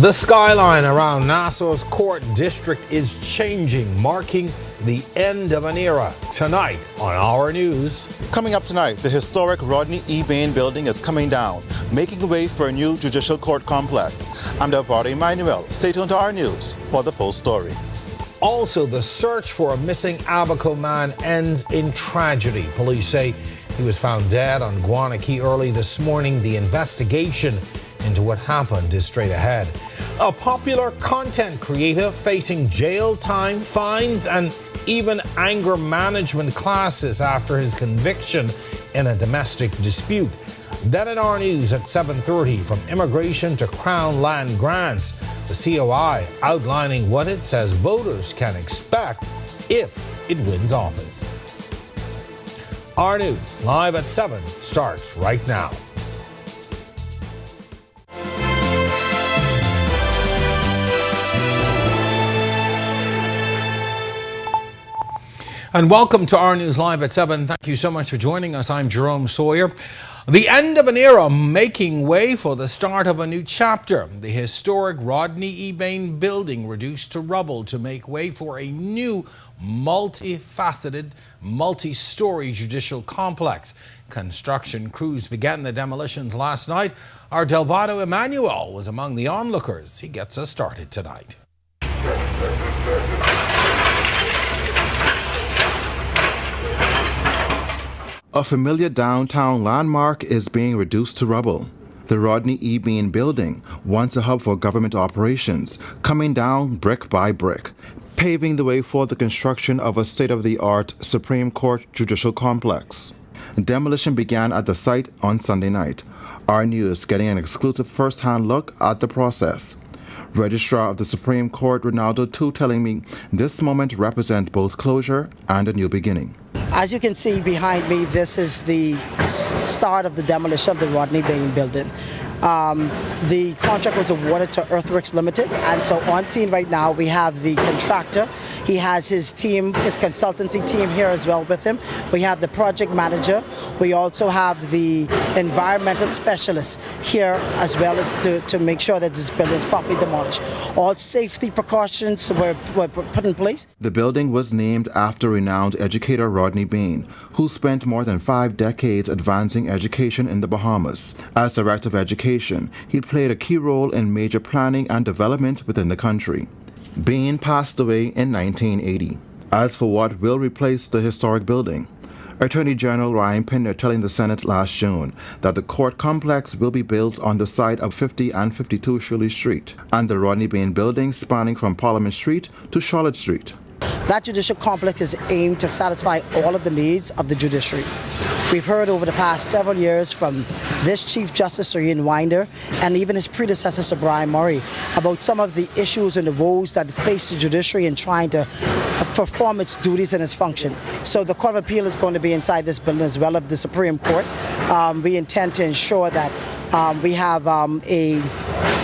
The skyline around Nassau's Court District is changing, marking the end of an era. Tonight on Our News. Coming up tonight, the historic Rodney E. Bain building is coming down, making way for a new judicial court complex. I'm Delvado Emmanuel. Stay tuned to Our News for the full story. Also, the search for a missing Abaco man ends in tragedy. Police say he was found dead on Guanakee early this morning. The investigation into what happened is straight ahead. A popular content creator facing jail time, fines, and even anger management classes after his conviction in a domestic dispute. Then at our news at 7:30, from immigration to Crown land grants, the COI outlining what it says voters can expect if it wins office. Our News, live at 7, starts right now. And welcome to Our News Live at 7. Thank you so much for joining us. I'm Jerome Sawyer. The end of an era making way for the start of a new chapter. The historic Rodney E. Bain building reduced to rubble to make way for a new multifaceted, multi-story judicial complex. Construction crews began the demolitions last night. Our Delvado Emmanuel was among the onlookers. He gets us started tonight. A familiar downtown landmark is being reduced to rubble. The Rodney E. Bain building, once a hub for government operations, coming down brick by brick, paving the way for the construction of a state-of-the-art Supreme Court judicial complex. Demolition began at the site on Sunday night. Our News getting an exclusive first-hand look at the process. Registrar of the Supreme Court, Ronaldo Tu, telling me this moment represents both closure and a new beginning. As you can see behind me, this is the start of the demolition of the Rodney Bain building. The contract was awarded to Earthworks Limited, and so on scene right now we have the contractor. He has his team, his consultancy team here as well with him. We have the project manager. We also have the environmental specialist here as well as to make sure that this building is properly demolished. All safety precautions were put in place. The building was named after renowned educator Rodney Bain, who spent more than 5 decades advancing education in the Bahamas. As Director of Education, he played a key role in major planning and development within the country. Bain passed away in 1980. As for what will replace the historic building, Attorney General Ryan Pinner telling the Senate last June that the court complex will be built on the site of 50 and 52 Shirley Street and the Rodney Bain building spanning from Parliament Street to Charlotte Street. That judicial complex is aimed to satisfy all of the needs of the judiciary. We've heard over the past several years from this Chief Justice, Sir Ian Winder, and even his predecessor, Sir Brian Murray, about some of the issues and the woes that face the judiciary in trying to perform its duties and its function. So the Court of Appeal is going to be inside this building as well as the Supreme Court. We intend to ensure that we have a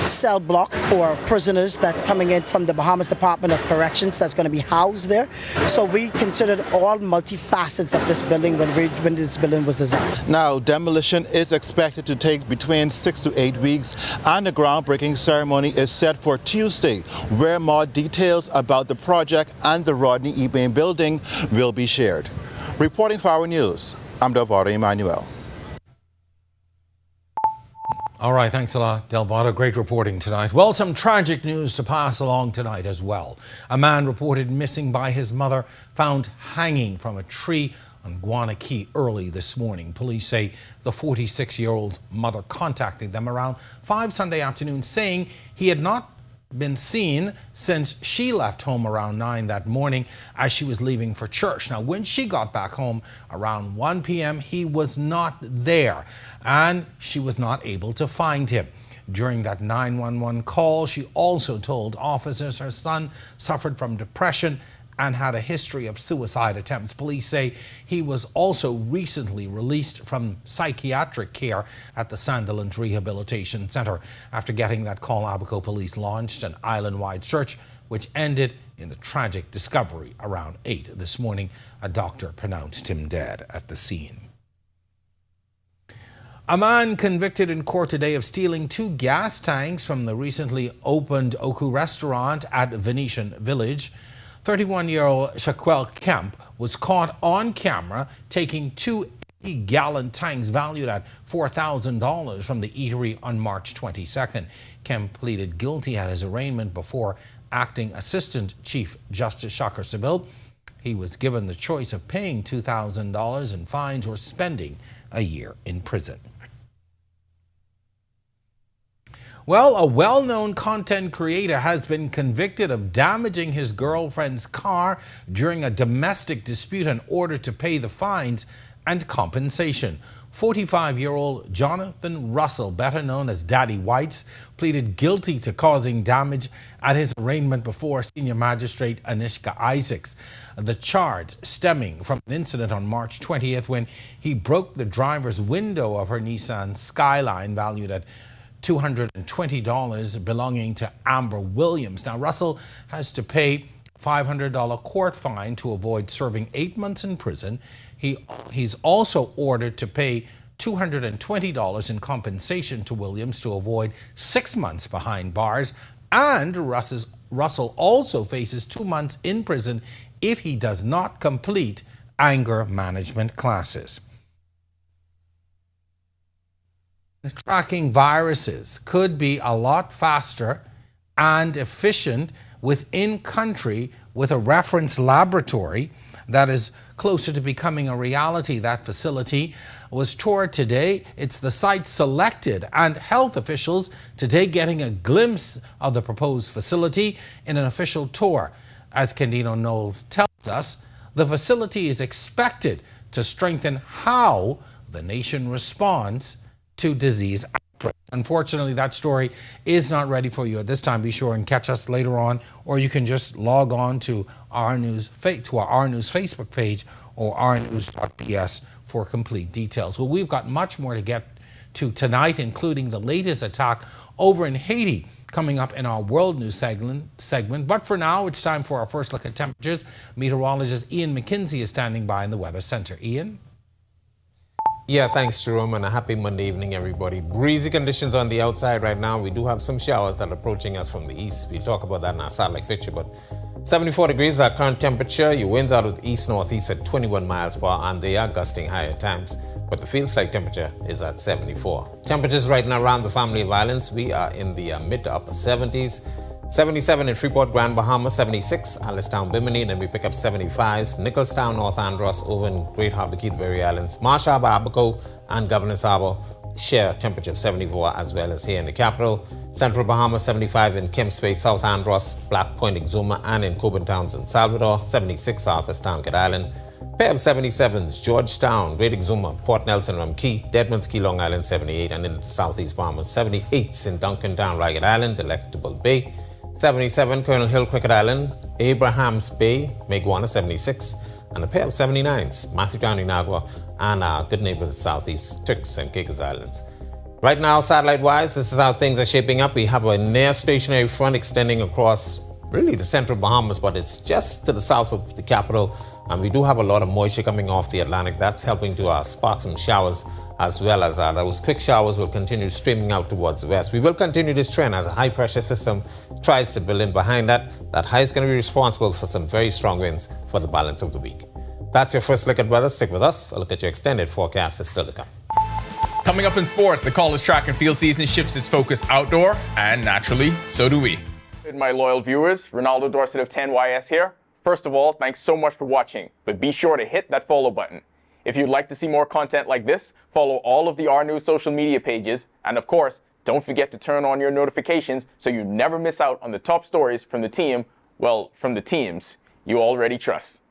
cell block for prisoners that's coming in from the Bahamas Department of Corrections that's going to be housed there. So we considered all multifacets of this building when this building was designed. Now, demolition is expected to take between 6 to 8 weeks, and the groundbreaking ceremony is set for Tuesday, where more details about the project and the Rodney E. Bain building will be shared. Reporting for Our News, I'm Delvado Emmanuel. All right, thanks a lot, Delvado. Great reporting tonight. Well, some tragic news to pass along tonight as well. A man reported missing by his mother, found hanging from a tree on Guanakee early this morning. Police say the 46-year-old's mother contacted them around 5 Sunday afternoon, saying he had not been seen since she left home around 9 that morning as she was leaving for church. Now, when she got back home around 1 p.m., he was not there, and she was not able to find him. During that 911 call, she also told officers her son suffered from depression and had a history of suicide attempts. Police say he was also recently released from psychiatric care at the Sunderland Rehabilitation Centre. After getting that call, Abaco police launched an island-wide search, which ended in the tragic discovery around 8 this morning. A doctor pronounced him dead at the scene. A man convicted in court today of stealing 2 gas tanks from the recently opened Oku restaurant at Venetian Village. 31-year-old Shaquel Kemp was caught on camera taking 2 80-gallon tanks valued at $4,000 from the eatery on March 22nd. Kemp pleaded guilty at his arraignment before Acting Assistant Chief Justice Shakar Seville. He was given the choice of paying $2,000 in fines or spending a year in prison. Well, a well-known content creator has been convicted of damaging his girlfriend's car during a domestic dispute in order to pay the fines and compensation. 45-year-old Jonathan Russell, better known as Daddy Whites, pleaded guilty to causing damage at his arraignment before Senior Magistrate Anishka Isaacs. The charge stemming from an incident on March 20th when he broke the driver's window of her Nissan Skyline valued at $220 belonging to Amber Williams. Now, Russell has to pay a $500 court fine to avoid serving 8 months in prison. He's also ordered to pay $220 in compensation to Williams to avoid 6 months behind bars. And Russell also faces 2 months in prison if he does not complete anger management classes. Tracking viruses could be a lot faster and efficient within country with a reference laboratory that is closer to becoming a reality. That facility was toured today. It's the site selected, and health officials today getting a glimpse of the proposed facility in an official tour. As Candino Knowles tells us, the facility is expected to strengthen how the nation responds to disease outbreaks. Unfortunately, that story is not ready for you at this time. Be sure and catch us later on, or you can just log on to our R News Facebook page or rnews.ps for complete details. Well, we've got much more to get to tonight, including the latest attack over in Haiti coming up in our World News segment. But for now, it's time for our first look at temperatures. Meteorologist Ian McKinsey is standing by in the Weather Center. Ian? Yeah, thanks, Jerome, and a happy Monday evening, everybody. Breezy conditions on the outside right now. We do have some showers that are approaching us from the east. We'll talk about that in our satellite picture, but 74 degrees is our current temperature. Your winds out of the east-northeast at 21 miles per hour, and they are gusting high at times, but the field-like temperature is at 74. Temperatures right now around the Family of Islands, we are in the mid to upper 70s. 77 in Freeport, Grand Bahama, 76, Alistown, Bimini, and then we pick up 75s, Nicholstown, North Andros, over in Great Harbour, Key, the Berry Islands, Marsh Harbour, Abaco, and Governor's Harbour share temperature of 74, as well as here in the capital. Central Bahama, 75 in Kemps Bay, South Andros, Black Point, Exuma, and in Coburn Towns in Salvador, 76 South Town, Cat Island. Pair of 77s, Georgetown, Great Exuma, Port Nelson, Rum Key, Deadman's Key, Long Island, 78, and in the Southeast Bahamas, 78s in Duncantown, Ragged Island, Delectable Bay, 77, Colonel Hill, Cricket Island, Abrahams Bay, Meguana, 76, and a pair of 79s, Matthew Town, Inagua, and our good neighbors, Southeast, Turks and Caicos Islands. Right now, satellite-wise, this is how things are shaping up. We have a near-stationary front extending across really the central Bahamas, but it's just to the south of the capital, and we do have a lot of moisture coming off the Atlantic. That's helping to spark some showers, as well as those quick showers will continue streaming out towards the west. We will continue this trend as a high-pressure system tries to build in behind that. That high is going to be responsible for some very strong winds for the balance of the week. That's your first look at weather. Stick with us. A look at your extended forecast is still to come. Coming up in sports, the college track and field season shifts its focus outdoor, and naturally, so do we. My loyal viewers, Ronaldo Dorset of 10YS here. First of all, thanks so much for watching, but be sure to hit that follow button. If you'd like to see more content like this, follow all of the R News social media pages, and of course, don't forget to turn on your notifications so you never miss out on the top stories from the team, well, from the teams you already trust.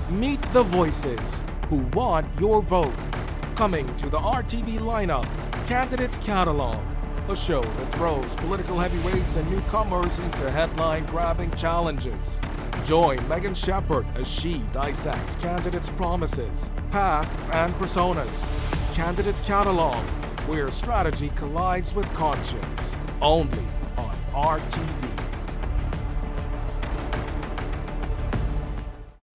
Meet the voices who want your vote. Coming to the RTV lineup, Candidates Catalog, a show that throws political heavyweights and newcomers into headline-grabbing challenges. Join Megan Shepard as she dissects candidates' promises, pasts, and personas. Candidates Catalog, where strategy collides with conscience. Only on RTV.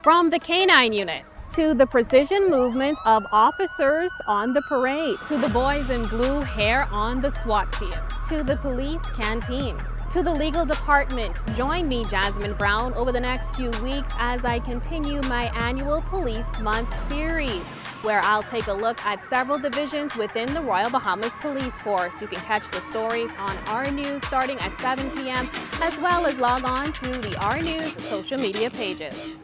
From the K-9 unit, to the precision movement of officers on the parade, to the boys in blue hair on the SWAT team, to the police canteen, to the legal department. Join me, Jasmine Brown, over the next few weeks as I continue my annual Police Month series, where I'll take a look at several divisions within the Royal Bahamas Police Force. You can catch the stories on R News starting at 7 p.m., as well as log on to the R News social media pages.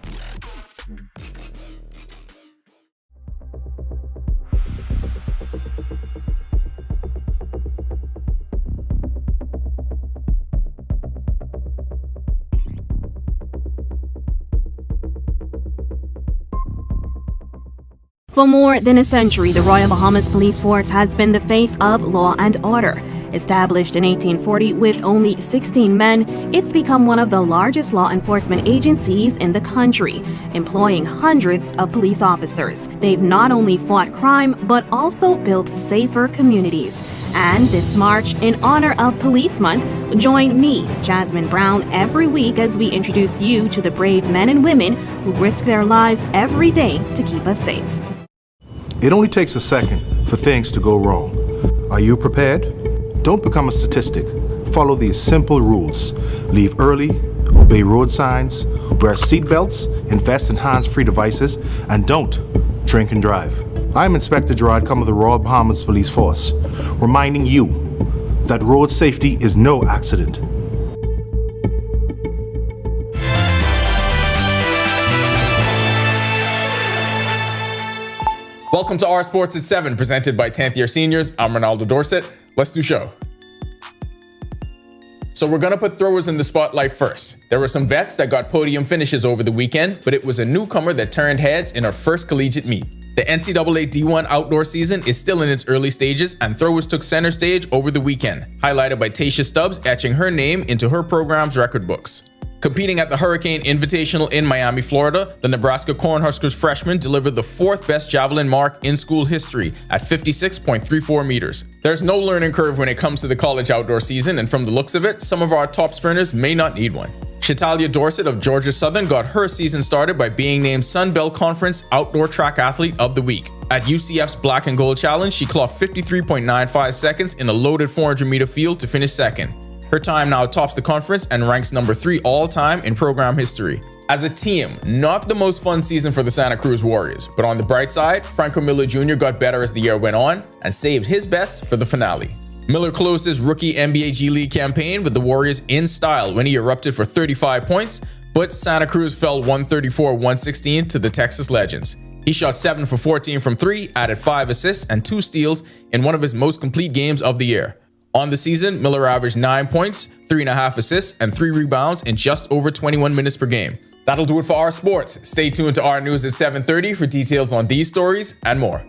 For more than a century, the Royal Bahamas Police Force has been the face of law and order. Established in 1840 with only 16 men, it's become one of the largest law enforcement agencies in the country, employing hundreds of police officers. They've not only fought crime, but also built safer communities. And this March, in honor of Police Month, join me, Jasmine Brown, every week as we introduce you to the brave men and women who risk their lives every day to keep us safe. It only takes a second for things to go wrong. Are you prepared? Don't become a statistic. Follow these simple rules. Leave early, obey road signs, wear seatbelts, invest in hands-free devices, and don't drink and drive. I'm Inspector Gerard Cum of the Royal Bahamas Police Force, reminding you that road safety is no accident. Welcome to Our Sports at 7, presented by 10th Year Seniors. I'm Ronaldo Dorset. Let's do show. So we're going to put throwers in the spotlight first. There were some vets that got podium finishes over the weekend, but it was a newcomer that turned heads in her first collegiate meet. The NCAA D1 outdoor season is still in its early stages, and throwers took center stage over the weekend, highlighted by Tasha Stubbs etching her name into her program's record books. Competing at the Hurricane Invitational in Miami, Florida, the Nebraska Cornhuskers freshman delivered the fourth best javelin mark in school history at 56.34 meters. There's no learning curve when it comes to the college outdoor season, and from the looks of it, some of our top sprinters may not need one. Shatalia Dorsett of Georgia Southern got her season started by being named Sun Belt Conference Outdoor Track Athlete of the Week. At UCF's Black and Gold Challenge, she clocked 53.95 seconds in a loaded 400-meter field to finish second. Her time now tops the conference and ranks number 3 all-time in program history. As a team, not the most fun season for the Santa Cruz Warriors, but on the bright side, Franco Miller Jr. got better as the year went on and saved his best for the finale. Miller closed his rookie NBA G League campaign with the Warriors in style when he erupted for 35 points, but Santa Cruz fell 134-116 to the Texas Legends. He shot 7 for 14 from 3, added 5 assists and 2 steals in one of his most complete games of the year. On the season, Miller averaged 9 points, 3.5 assists, and 3 rebounds in just over 21 minutes per game. That'll do it for Our Sports. Stay tuned to Our News at 7:30 for details on these stories and more.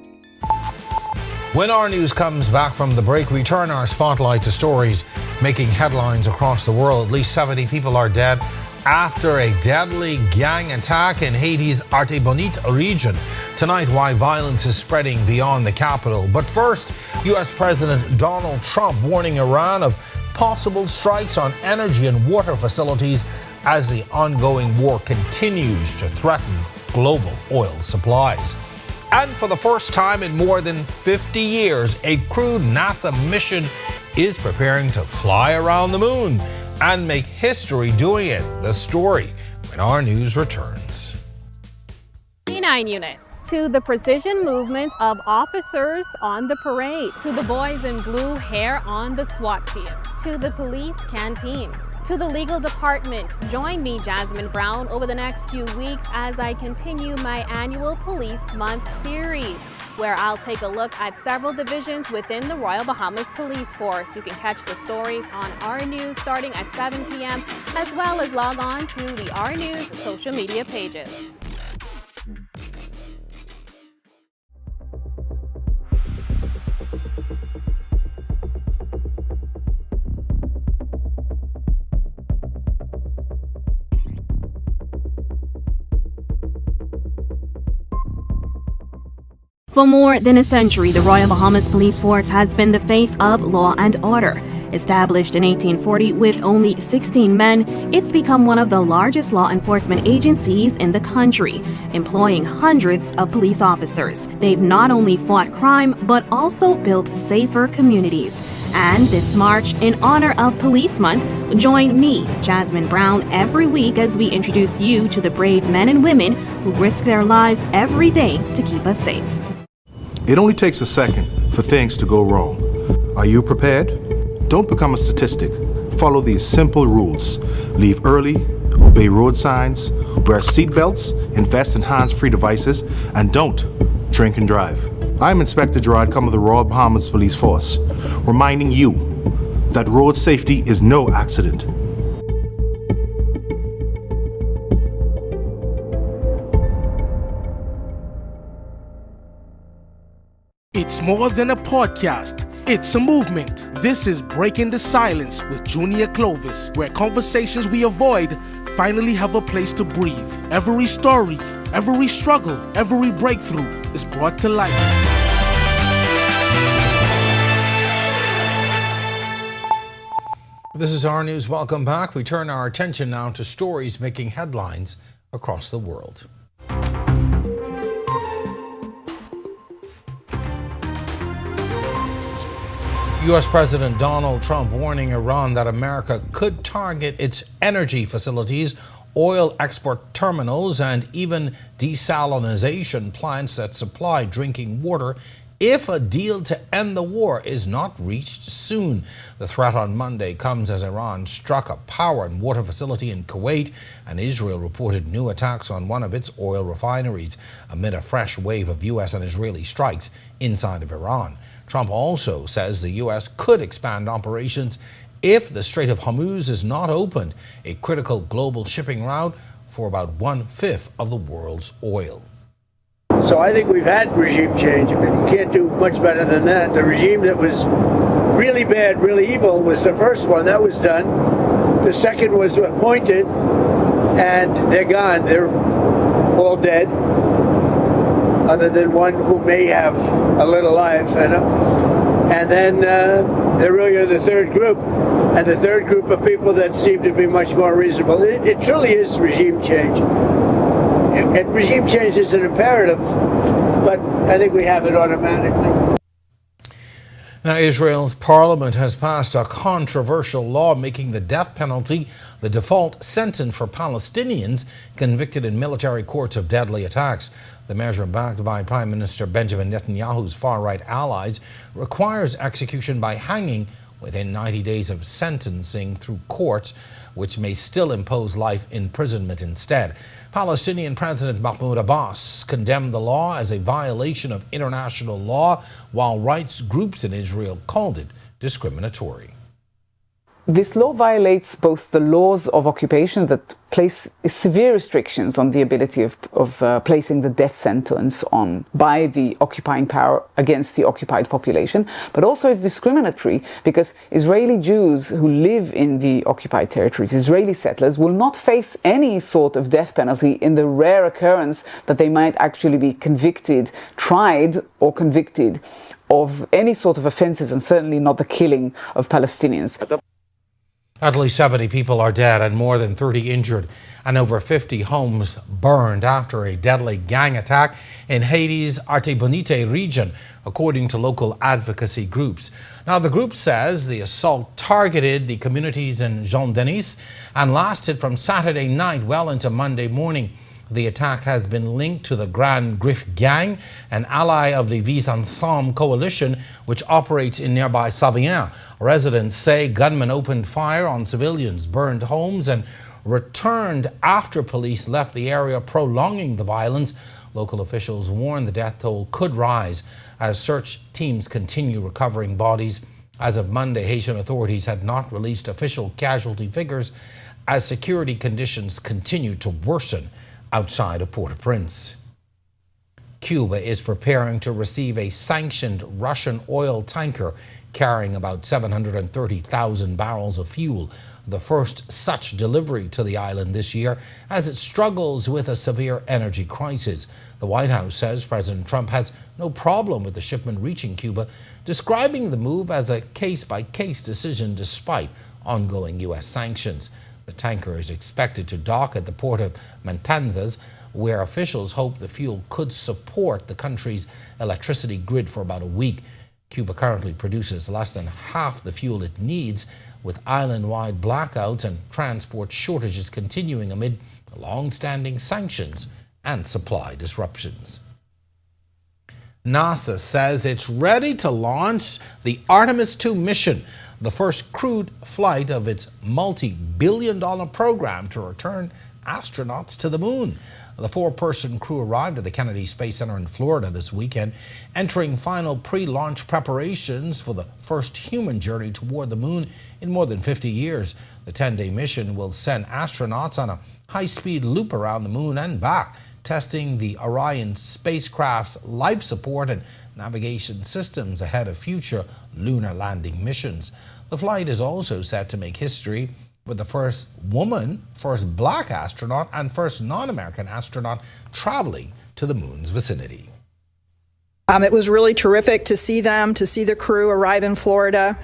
When Our News comes back from the break, we turn our spotlight to stories making headlines across the world. At least 70 people are dead after a deadly gang attack in Haiti's Artibonite region. Tonight, why violence is spreading beyond the capital. But first, U.S. President Donald Trump warning Iran of possible strikes on energy and water facilities as the ongoing war continues to threaten global oil supplies. And for the first time in more than 50 years, a crewed NASA mission is preparing to fly around the moon and make history doing it. The story when Our News returns. K9 unit. To the precision movement of officers on the parade, to the boys in blue hair on the SWAT team, to the police canteen, to the legal department. Join me, Jasmine Brown, over the next few weeks as I continue my annual Police Month series, where I'll take a look at several divisions within the Royal Bahamas Police Force. You can catch the stories on R News starting at 7 p.m., as well as log on to the R News social media pages. For more than a century, the Royal Bahamas Police Force has been the face of law and order. Established in 1840 with only 16 men, it's become one of the largest law enforcement agencies in the country, employing hundreds of police officers. They've not only fought crime, but also built safer communities. And this March, in honor of Police Month, join me, Jasmine Brown, every week as we introduce you to the brave men and women who risk their lives every day to keep us safe. It only takes a second for things to go wrong. Are you prepared? Don't become a statistic. Follow these simple rules. Leave early, obey road signs, wear seatbelts, invest in hands-free devices, and don't drink and drive. I'm Inspector Gerard Cum of the Royal Bahamas Police Force, reminding you that road safety is no accident. It's more than a podcast. It's a movement. This is Breaking the Silence with Junior Clovis, where conversations we avoid finally have a place to breathe. Every story, every struggle, every breakthrough is brought to light. This is our news. Welcome back. We turn our attention now to stories making headlines across the world. U.S. President Donald Trump warning Iran that America could target its energy facilities, oil export terminals, and even desalination plants that supply drinking water if a deal to end the war is not reached soon. The threat on Monday comes as Iran struck a power and water facility in Kuwait, and Israel reported new attacks on one of its oil refineries amid a fresh wave of U.S. and Israeli strikes inside of Iran. Trump also says the U.S. could expand operations if the Strait of Hormuz is not opened, a critical global shipping route for about 1/5 of the world's oil. So I think we've had regime change. I mean, you can't do much better than that. The regime that was really bad, really evil was the first one. That was done. The second was appointed, and they're gone. They're all dead, other than one who may have a little life in him. And then they're really in the third group. And the third group of people that seem to be much more reasonable. It truly is regime change. And regime change is an imperative, but I think we have it automatically. Now, Israel's parliament has passed a controversial law making the death penalty the default sentence for Palestinians convicted in military courts of deadly attacks. The measure, backed by Prime Minister Benjamin Netanyahu's far-right allies, requires execution by hanging within 90 days of sentencing through courts, which may still impose life imprisonment instead. Palestinian President Mahmoud Abbas condemned the law as a violation of international law, while rights groups in Israel called it discriminatory. This law violates both the laws of occupation that place severe restrictions on the ability of placing the death sentence on by the occupying power against the occupied population, but also is discriminatory because Israeli Jews who live in the occupied territories, Israeli settlers, will not face any sort of death penalty in the rare occurrence that they might actually be convicted, tried or convicted of any sort of offences, and certainly not the killing of Palestinians. At least 70 people are dead and more than 30 injured, and over 50 homes burned after a deadly gang attack in Haiti's Artibonite region, according to local advocacy groups. Now, the group says the assault targeted the communities in Jean-Denis and lasted from Saturday night well into Monday morning. The attack has been linked to the Grand Griffe Gang, an ally of the Vivre Ensemble coalition, which operates in nearby Saviens. Residents say gunmen opened fire on civilians, burned homes, and returned after police left the area, prolonging the violence. Local officials warn the death toll could rise as search teams continue recovering bodies. As of Monday, Haitian authorities had not released official casualty figures as security conditions continue to worsen outside of Port-au-Prince. Cuba is preparing to receive a sanctioned Russian oil tanker carrying about 730,000 barrels of fuel, the first such delivery to the island this year as it struggles with a severe energy crisis. The White House says President Trump has no problem with the shipment reaching Cuba, describing the move as a case-by-case decision despite ongoing U.S. sanctions. The tanker is expected to dock at the port of Matanzas, where officials hope the fuel could support the country's electricity grid for about a week. Cuba currently produces less than half the fuel it needs, with island-wide blackouts and transport shortages continuing amid long-standing sanctions and supply disruptions. NASA says it's ready to launch the Artemis II mission, the first crewed flight of its multi-billion-dollar program to return astronauts to the moon. The four-person crew arrived at the Kennedy Space Center in Florida this weekend, entering final pre-launch preparations for the first human journey toward the moon in more than 50 years. The 10-day mission will send astronauts on a high-speed loop around the moon and back, testing the Orion spacecraft's life support and navigation systems ahead of future lunar landing missions. The flight is also set to make history with the first woman, first black astronaut, and first non-American astronaut traveling to the moon's vicinity. It was really terrific to see them, to see the crew arrive in Florida,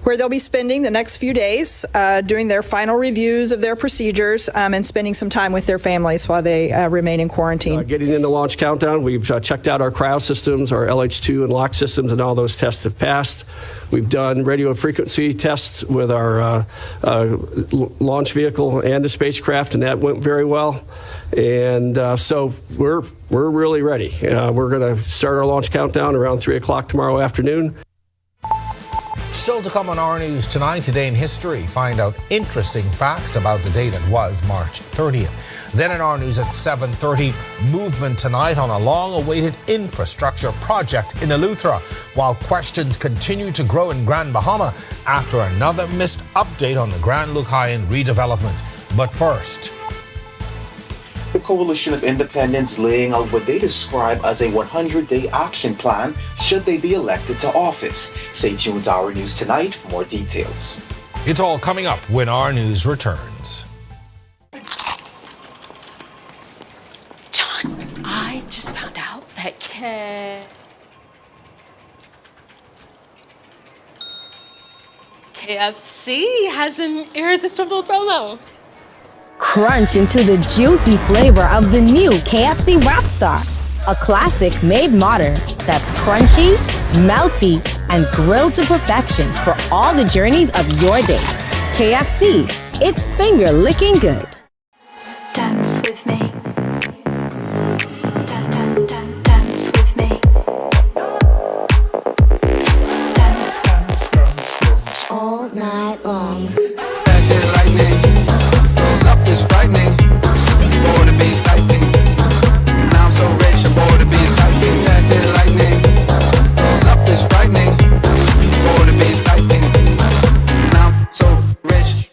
where they'll be spending the next few days doing their final reviews of their procedures and spending some time with their families while they remain in quarantine. Getting into launch countdown, we've checked out our cryo systems, our LH2 and LOX systems, and all those tests have passed. We've done radio frequency tests with our launch vehicle and the spacecraft, and that went very well. And so we're really ready. We're going to start our launch countdown around 3 o'clock tomorrow afternoon. Still to come on our news tonight, Today in History, find out interesting facts about the day that was March 30th. Then in our news at 7:30, movement tonight on a long-awaited infrastructure project in Eleuthera, while questions continue to grow in Grand Bahama after another missed update on the Grand Lucayan redevelopment. But first, the Coalition of Independents laying out what they describe as a 100-day action plan should they be elected to office. Stay tuned to our news tonight for more details. It's all coming up when our news returns. John, I just found out that KFC has an irresistible promo. Crunch into the juicy flavor of the new KFC Wrap Star, a classic made modern that's crunchy, melty, and grilled to perfection for all the journeys of your day. KFC, it's finger-licking good. Dance with me. Dance with me. Dance all night long. That's it like me. Is frightening, bored to be exciting. Now I'm so rich, I'm bored to be exciting. That's it, lightning. Goes up is frightening, bored to be exciting. Now I'm so rich.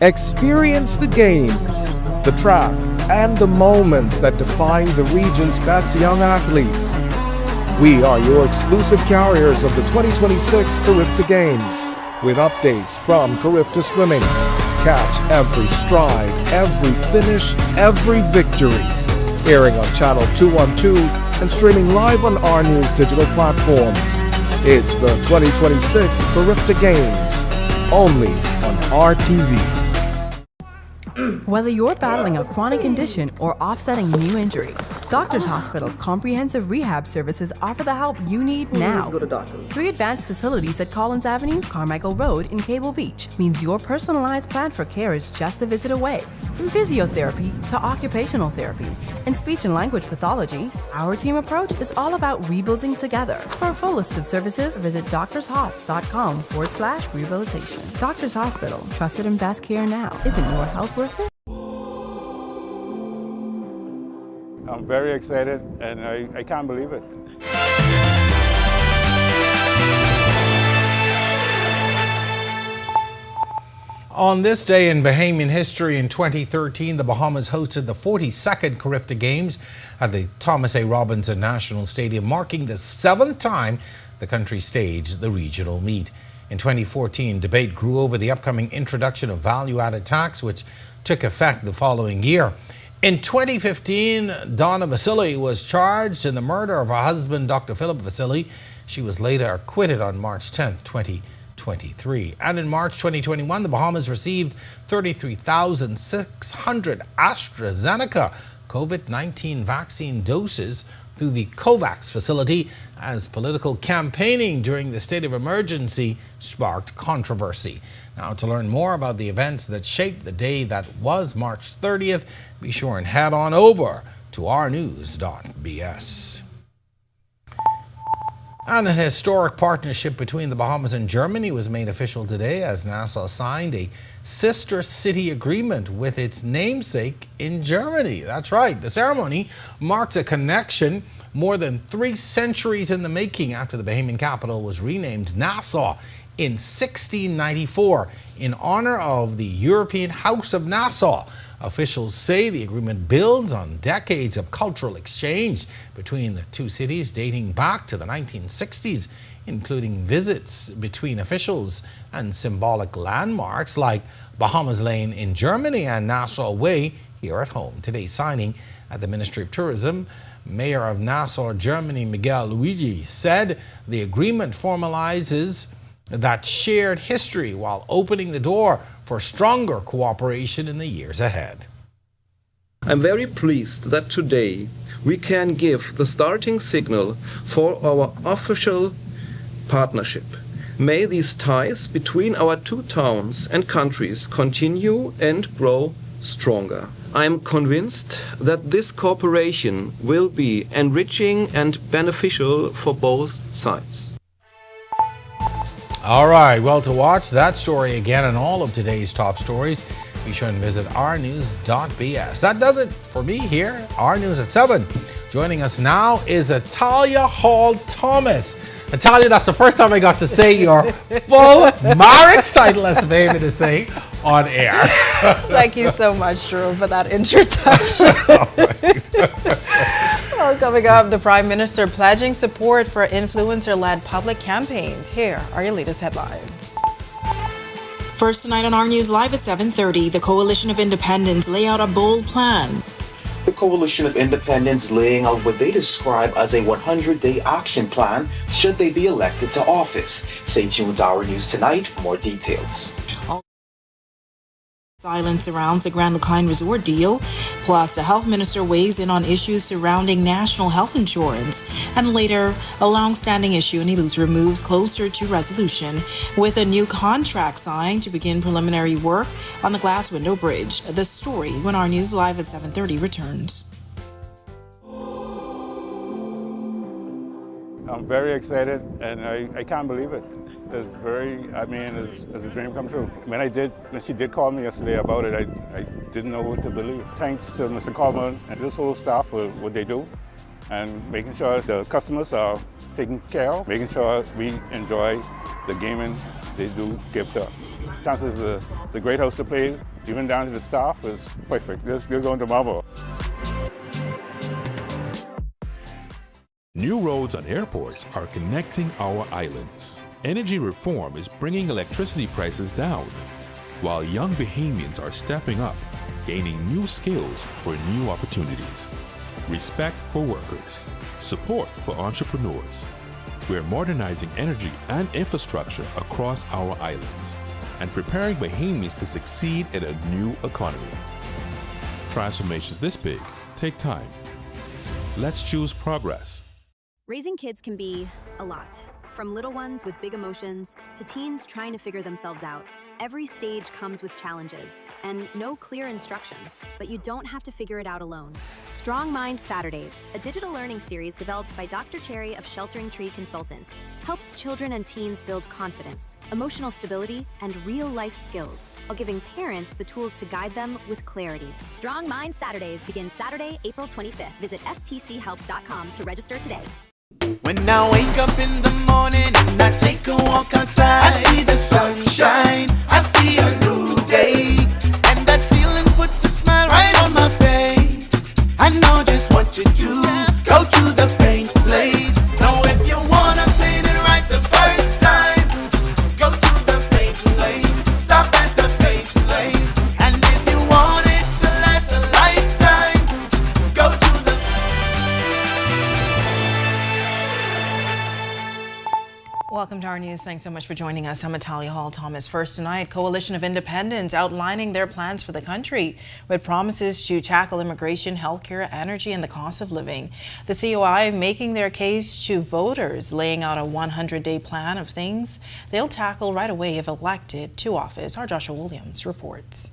Experience the games, the track, and the moments that define the region's best young athletes. We are your exclusive carriers of the 2026 Carifta Games, with updates from Carifta Swimming. Catch every stride, every finish, every victory. Airing on Channel 212 and streaming live on our news digital platforms. It's the 2026 Carifta Games, only on RTV. Whether you're battling a chronic condition or offsetting a new injury, Doctors Hospital's comprehensive rehab services offer the help you need now. Go to doctors. 3 advanced facilities at Collins Avenue, Carmichael Road, and Cable Beach means your personalized plan for care is just a visit away. From physiotherapy to occupational therapy and speech and language pathology, our team approach is all about rebuilding together. For a full list of services, visit doctorshosp.com/rehabilitation. Doctors Hospital, trusted and best care now. Isn't your health worth it? I'm very excited, and I can't believe it. On this day in Bahamian history in 2013, the Bahamas hosted the 42nd Carifta Games at the Thomas A. Robinson National Stadium, marking the 7th time the country staged the regional meet. In 2014, debate grew over the upcoming introduction of value-added tax, which took effect the following year. In 2015, Donna Vasili was charged in the murder of her husband, Dr. Philip Vasili. She was later acquitted on March 10, 2023. And in March 2021, the Bahamas received 33,600 AstraZeneca COVID-19 vaccine doses through the COVAX facility as political campaigning during the state of emergency sparked controversy. Now, to learn more about the events that shaped the day that was March 30th, be sure and head on over to rnews.bs. And an historic partnership between the Bahamas and Germany was made official today as Nassau signed a sister city agreement with its namesake in Germany. That's right. The ceremony marks a connection more than 3 centuries in the making after the Bahamian capital was renamed Nassau in 1694 in honor of the European House of Nassau. Officials say the agreement builds on decades of cultural exchange between the two cities dating back to the 1960s, including visits between officials and symbolic landmarks like Bahamas Lane in Germany and Nassau Way here at home. Today's signing at the Ministry of Tourism, Mayor of Nassau, Germany, Miguel Luigi, said the agreement formalizes that shared history while opening the door for stronger cooperation in the years ahead. I'm very pleased that today we can give the starting signal for our official partnership. May these ties between our two towns and countries continue and grow stronger. I'm convinced that this cooperation will be enriching and beneficial for both sides. All right, well, to watch that story again and all of today's top stories, be sure and visit rnews.bs. That does it for me here, R News at 7. Joining us now is Atalia Hall Thomas. Atalia, that's the first time I got to say your full marriage title, as David is saying, on air. Thank you so much, Drew, for that introduction. Well, coming up, the Prime Minister pledging support for influencer-led public campaigns. Here are your latest headlines. First tonight on our News Live at 7:30, the Coalition of Independents lay out a bold plan. The Coalition of Independents laying out what they describe as a 100-day action plan should they be elected to office. Stay tuned to our news tonight for more details. Silence surrounds the Grand Lucine Resort deal, plus the health minister weighs in on issues surrounding national health insurance, and later, a long-standing issue in Eleuthera moves closer to resolution with a new contract signed to begin preliminary work on the Glass Window Bridge. The story when our News Live at 7:30 returns. I'm very excited, and I can't believe it. It's it's a dream come true. When she did call me yesterday about it, I didn't know what to believe. Thanks to Mr. Coleman and this whole staff for what they do, and making sure the customers are taken care of, making sure we enjoy the gaming they do give to us. Chances is the great house to play, even down to the staff, is perfect. You're going to marvel. New roads and airports are connecting our islands. Energy reform is bringing electricity prices down, while young Bahamians are stepping up, gaining new skills for new opportunities. Respect for workers, support for entrepreneurs. We're modernizing energy and infrastructure across our islands and preparing Bahamians to succeed in a new economy. Transformations this big take time. Let's choose progress. Raising kids can be a lot. From little ones with big emotions to teens trying to figure themselves out. Every stage comes with challenges and no clear instructions, but you don't have to figure it out alone. Strong Mind Saturdays, a digital learning series developed by Dr. Cherry of Sheltering Tree Consultants, helps children and teens build confidence, emotional stability, and real-life skills, while giving parents the tools to guide them with clarity. Strong Mind Saturdays begins Saturday, April 25th. Visit stchelps.com to register today. When I wake up in the morning and I take a walk outside, I see the sunshine, I see a new day, and that feeling puts a smile right on my face. I know just what to do, go to the paint place. So if you wanna paint it right the first time, go to the paint place, stop at the paint place. And if you want it to last a lifetime, go to the... Welcome to our news. Thanks so much for joining us. I'm Natalia Hall Thomas. First tonight, Coalition of Independents outlining their plans for the country with promises to tackle immigration, healthcare, energy, and the cost of living. The COI making their case to voters, laying out a 100-day plan of things they'll tackle right away if elected to office. Our Joshua Williams reports.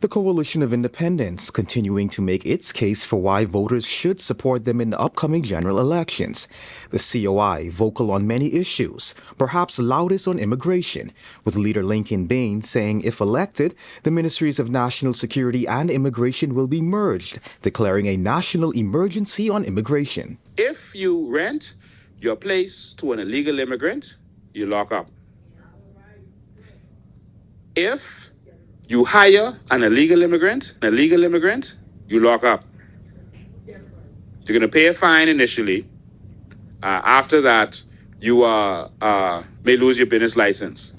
The Coalition of Independents continuing to make its case for why voters should support them in the upcoming general elections. The COI vocal on many issues, perhaps loudest on immigration, with leader Lincoln Bain saying if elected, the Ministries of National Security and Immigration will be merged, declaring a national emergency on immigration. If you rent your place to an illegal immigrant, you lock up. If you hire an illegal immigrant, you lock up. You're going to pay a fine initially. After that, you may lose your business license.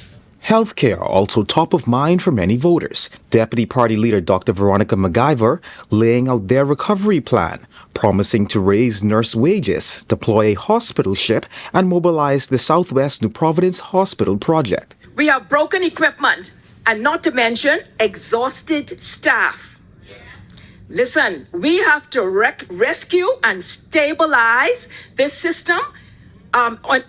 Healthcare also top of mind for many voters. Deputy Party Leader Dr. Veronica McIver laying out their recovery plan, promising to raise nurse wages, deploy a hospital ship, and mobilize the Southwest New Providence Hospital project. We have broken equipment, and not to mention exhausted staff. Listen, we have to rescue and stabilize this system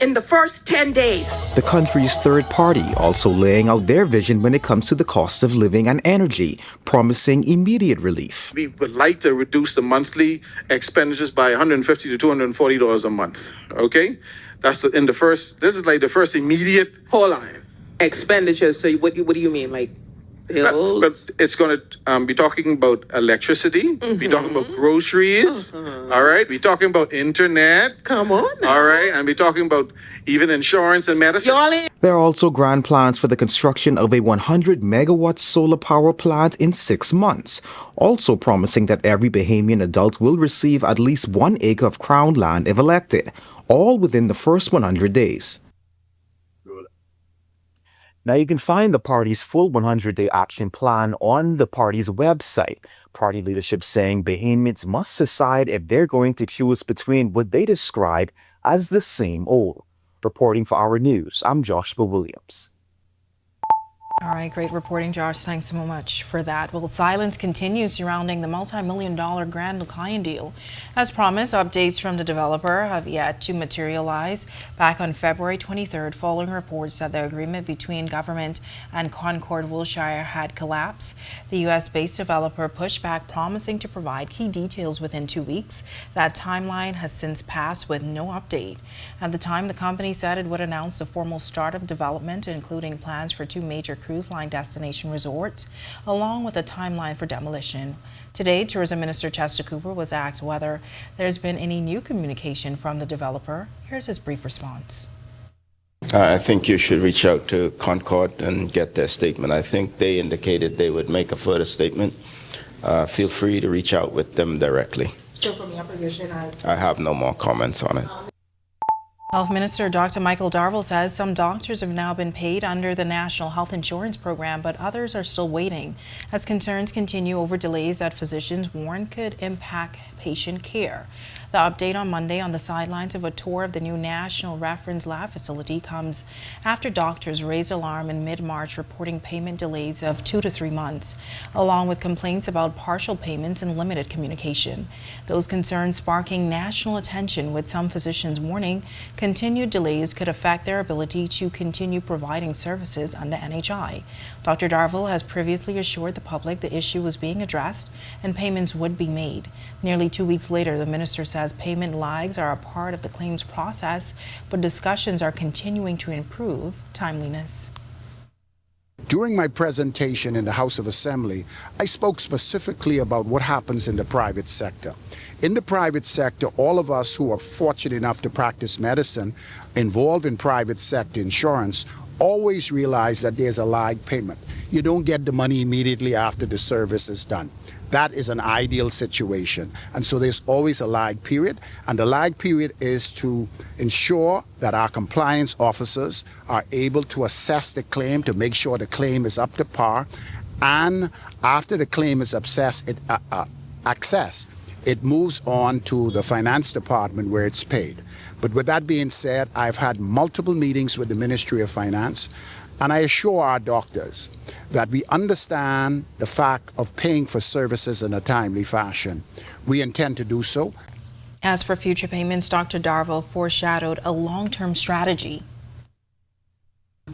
in the first 10 days. The country's third party also laying out their vision when it comes to the cost of living and energy, promising immediate relief. We would like to reduce the monthly expenditures by $150 to $240 a month. Okay? That's this is like the first immediate. Hold on. Expenditures. So what do you mean, like bills? But it's going to be talking about electricity. We're talking about groceries. All right. We're talking about internet. Come on now. All right. And we're talking about even insurance and medicine. There are also grand plans for the construction of a 100-megawatt solar power plant in 6 months, also promising that every Bahamian adult will receive at least 1 acre of crown land if elected, all within the first 100 days. Now, you can find the party's full 100-day action plan on the party's website. Party leadership saying Bahamians must decide if they're going to choose between what they describe as the same old. Reporting for Our News, I'm Joshua Williams. All right, great reporting, Josh. Thanks so much for that. Well, silence continues surrounding the multi-million-dollar Grand LaClian deal. As promised, updates from the developer have yet to materialize. Back on February 23rd, following reports that the agreement between government and Concord Wilshire had collapsed, the U.S.-based developer pushed back, promising to provide key details within 2 weeks. That timeline has since passed with no update. At the time, the company said it would announce the formal start of development, including plans for 2 major cruise line destination resorts, along with a timeline for demolition. Today, Tourism Minister Chester Cooper was asked whether there's been any new communication from the developer. Here's his brief response. I think you should reach out to Concord and get their statement. I think they indicated they would make a further statement. Feel free to reach out with them directly. So from your position as... I have no more comments on it. Health Minister Dr. Michael Darville says some doctors have now been paid under the National Health Insurance Program, but others are still waiting as concerns continue over delays that physicians warn could impact patient care. The update on Monday on the sidelines of a tour of the new National Reference Lab facility comes after doctors raised alarm in mid-March reporting payment delays of 2 to 3 months, along with complaints about partial payments and limited communication. Those concerns sparking national attention, with some physicians warning continued delays could affect their ability to continue providing services under NHI. Dr. Darville has previously assured the public the issue was being addressed and payments would be made. Nearly 2 weeks later, the minister says payment lags are a part of the claims process, but discussions are continuing to improve timeliness. During my presentation in the House of Assembly, I spoke specifically about what happens in the private sector. In the private sector, all of us who are fortunate enough to practice medicine, involved in private sector insurance, always realize that there's a lag payment. You don't get the money immediately after the service is done. That is an ideal situation. And so there's always a lag period. And the lag period is to ensure that our compliance officers are able to assess the claim to make sure the claim is up to par. And after the claim is accessed, it moves on to the finance department where it's paid. But with that being said, I've had multiple meetings with the Ministry of Finance, and I assure our doctors that we understand the fact of paying for services in a timely fashion. We intend to do so. As for future payments, Dr. Darville foreshadowed a long-term strategy.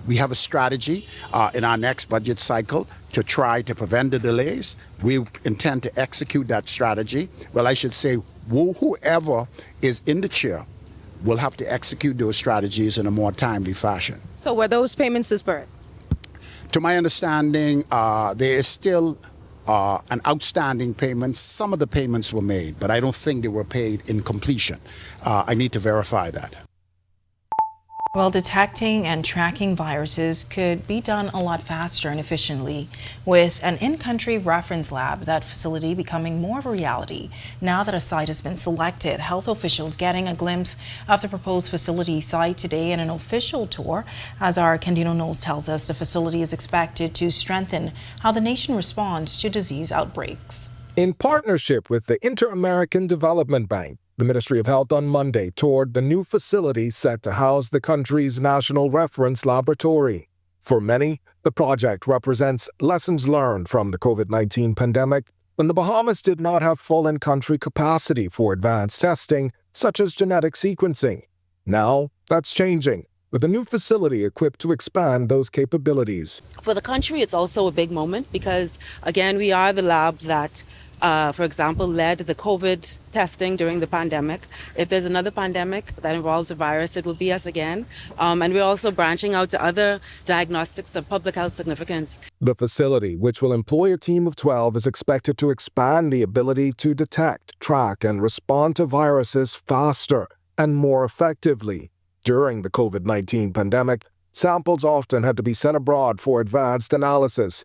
We have a strategy in our next budget cycle to try to prevent the delays. We intend to execute that strategy. Well, I should say, whoever is in the chair will have to execute those strategies in a more timely fashion. So were those payments dispersed? To my understanding, there is still an outstanding payment. Some of the payments were made, but I don't think they were paid in completion. I need to verify that. Well, detecting and tracking viruses could be done a lot faster and efficiently with an in-country reference lab. That facility becoming more of a reality now that a site has been selected. Health officials getting a glimpse of the proposed facility site today in an official tour. As our Candino Knowles tells us, the facility is expected to strengthen how the nation responds to disease outbreaks. In partnership with the Inter-American Development Bank, the Ministry of Health on Monday toured the new facility set to house the country's National Reference Laboratory. For many, the project represents lessons learned from the COVID-19 pandemic when the Bahamas did not have full in-country capacity for advanced testing, such as genetic sequencing. Now, that's changing, with a new facility equipped to expand those capabilities. For the country, it's also a big moment because, again, we are the lab that for example, led the COVID testing during the pandemic. If there's another pandemic that involves a virus, it will be us again. And we're also branching out to other diagnostics of public health significance. The facility, which will employ a team of 12, is expected to expand the ability to detect, track, and respond to viruses faster and more effectively. During the COVID-19 pandemic, samples often had to be sent abroad for advanced analysis.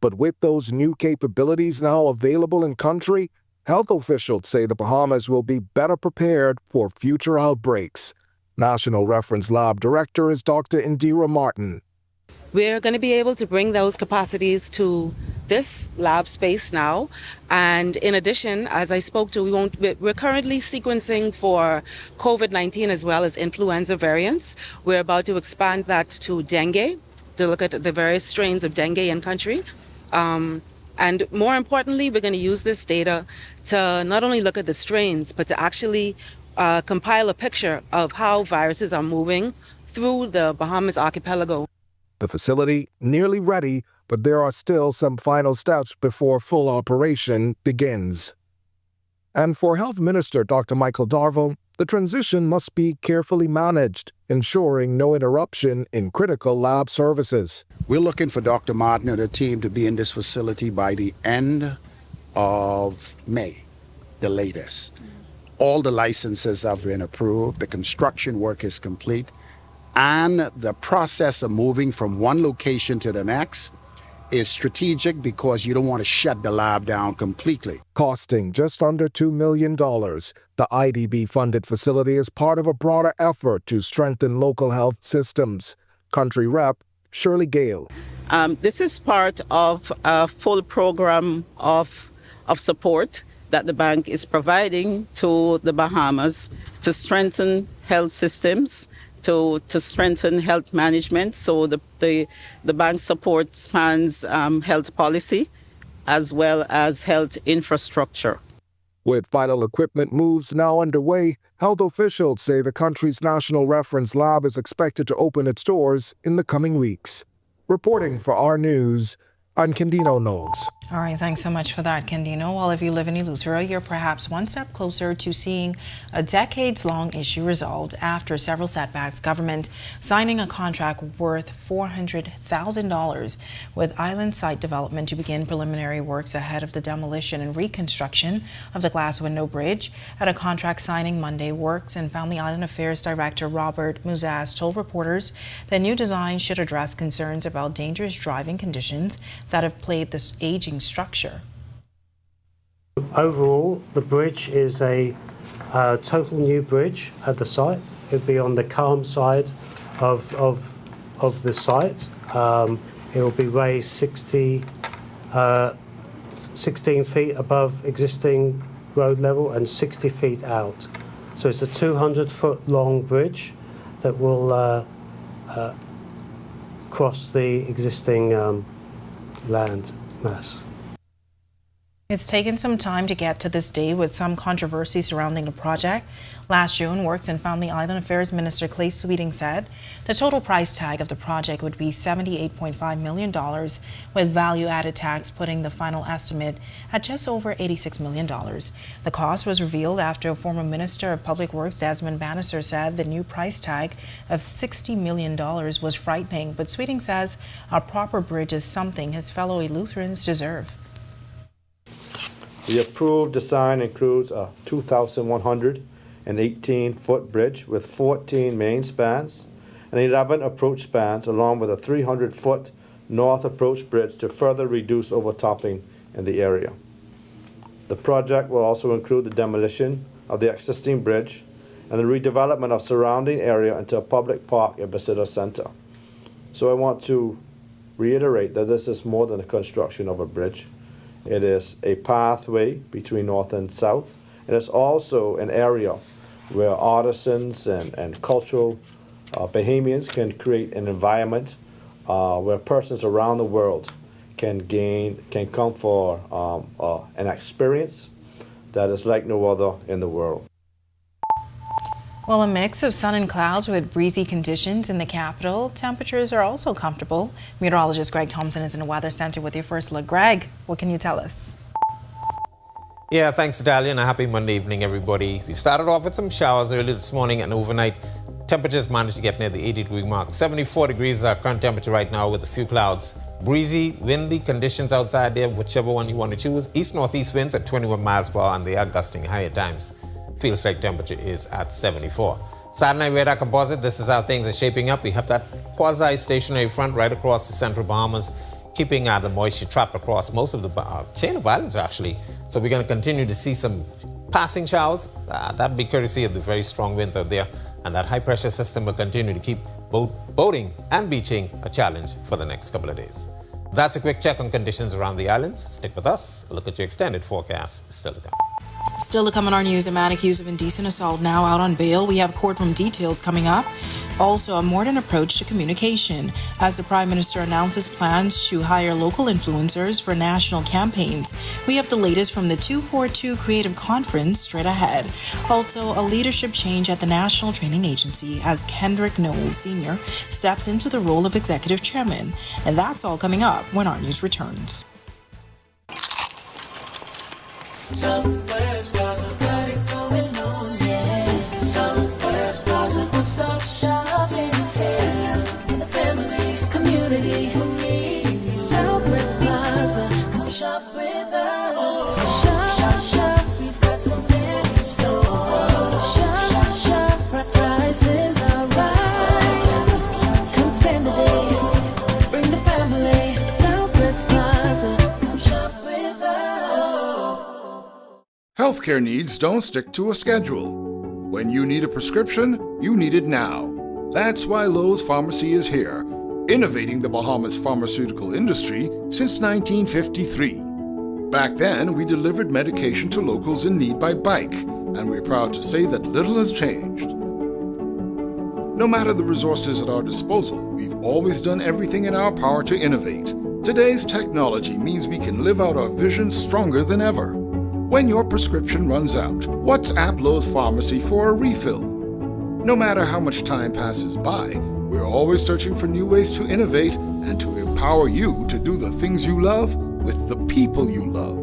But with those new capabilities now available in country, health officials say the Bahamas will be better prepared for future outbreaks. National Reference Lab Director is Dr. Indira Martin. We're going to be able to bring those capacities to this lab space now. And in addition, as I spoke to, we're currently sequencing for COVID-19 as well as influenza variants. We're about to expand that to dengue, to look at the various strains of dengue in country. And more importantly, we're going to use this data to not only look at the strains, but to actually compile a picture of how viruses are moving through the Bahamas archipelago. The facility nearly ready, but there are still some final steps before full operation begins. And for Health Minister Dr. Michael Darville, the transition must be carefully managed, ensuring no interruption in critical lab services. We're looking for Dr. Martin and the team to be in this facility by the end of May, the latest. All the licenses have been approved, the construction work is complete, and the process of moving from one location to the next is strategic because you don't want to shut the lab down completely. Costing just under $2 million, the IDB-funded facility is part of a broader effort to strengthen local health systems. Country Rep Shirley Gale. This is part of a full program of support that the bank is providing to the Bahamas to strengthen health systems, to strengthen health management. So the bank support spans health policy as well as health infrastructure. With final equipment moves now underway, health officials say the country's National Reference Lab is expected to open its doors in the coming weeks. Reporting for our news, I'm Candino Knowles. All right, thanks so much for that, Candino. Well, if you live in Eleuthera, you're perhaps one step closer to seeing a decades-long issue resolved after several setbacks. Government signing a contract worth $400,000 with Island Site Development to begin preliminary works ahead of the demolition and reconstruction of the glass window bridge. At a contract signing Monday, Works and Family Island Affairs Director Robert Muzaz told reporters the new design should address concerns about dangerous driving conditions that have plagued this aging structure. Overall, the bridge is a total new bridge at the site. It'll be on the calm side of the site. It will be raised 16 feet above existing road level and 60 feet out. So it's a 200-foot long bridge that will cross the existing land mass. It's taken some time to get to this day with some controversy surrounding the project. Last June, Works and Family Island Affairs Minister Clay Sweeting said the total price tag of the project would be $78.5 million, with value-added tax putting the final estimate at just over $86 million. The cost was revealed after former Minister of Public Works Desmond Bannister said the new price tag of $60 million was frightening, but Sweeting says a proper bridge is something his fellow Eleutherans deserve. The approved design includes a 2,118-foot bridge with 14 main spans and 11 approach spans, along with a 300-foot north approach bridge to further reduce overtopping in the area. The project will also include the demolition of the existing bridge and the redevelopment of surrounding area into a public park and visitor center. So I want to reiterate that this is more than the construction of a bridge. It is a pathway between north and south. It is also an area where artisans and cultural Bahamians can create an environment where persons around the world can come for an experience that is like no other in the world. Well, a mix of sun and clouds with breezy conditions in the capital. Temperatures are also comfortable. Meteorologist Greg Thompson is in the Weather Center with your first look. Greg, what can you tell us? Yeah, thanks, Dalia, and a happy Monday evening, everybody. We started off with some showers early this morning, and overnight temperatures managed to get near the 80-degree mark. 74 degrees is our current temperature right now with a few clouds. Breezy, windy conditions outside there, whichever one you want to choose. East-northeast winds at 21 miles per hour, and they are gusting high at times. Feels like temperature is at 74. Saturday night radar composite, this is how things are shaping up. We have that quasi-stationary front right across the central Bahamas, keeping the moisture trapped across most of the chain of islands, actually. So we're going to continue to see some passing showers. That'll be courtesy of the very strong winds out there. And that high-pressure system will continue to keep boating and beaching a challenge for the next couple of days. That's a quick check on conditions around the islands. Stick with us. A look at your extended forecast still to come. Still to come on our news, a man accused of indecent assault now out on bail. We have courtroom details coming up. Also, a modern approach to communication as the Prime Minister announces plans to hire local influencers for national campaigns. We have the latest from the 242 Creative Conference straight ahead. Also, a leadership change at the National Training Agency as Kendrick Knowles Sr. steps into the role of Executive Chairman. And that's all coming up when our news returns. Somewhere's Plaza, got it going on, yeah. Somewhere's Plaza, one-stop shopping is here. In the family, community, for me. Southwest Plaza, come shop with us. Shop, shop, we've got so many stores. Shop, shop, our prices are right. Come spend the day, bring the family. Southwest Plaza, come shop with us. Healthcare needs don't stick to a schedule. When you need a prescription, you need it now. That's why Lowe's Pharmacy is here, innovating the Bahamas pharmaceutical industry since 1953. Back then, we delivered medication to locals in need by bike, and we're proud to say that little has changed. No matter the resources at our disposal, we've always done everything in our power to innovate. Today's technology means we can live out our vision stronger than ever. When your prescription runs out, WhatsApp Lowe's Pharmacy for a refill. No matter how much time passes by, we're always searching for new ways to innovate and to empower you to do the things you love with the people you love.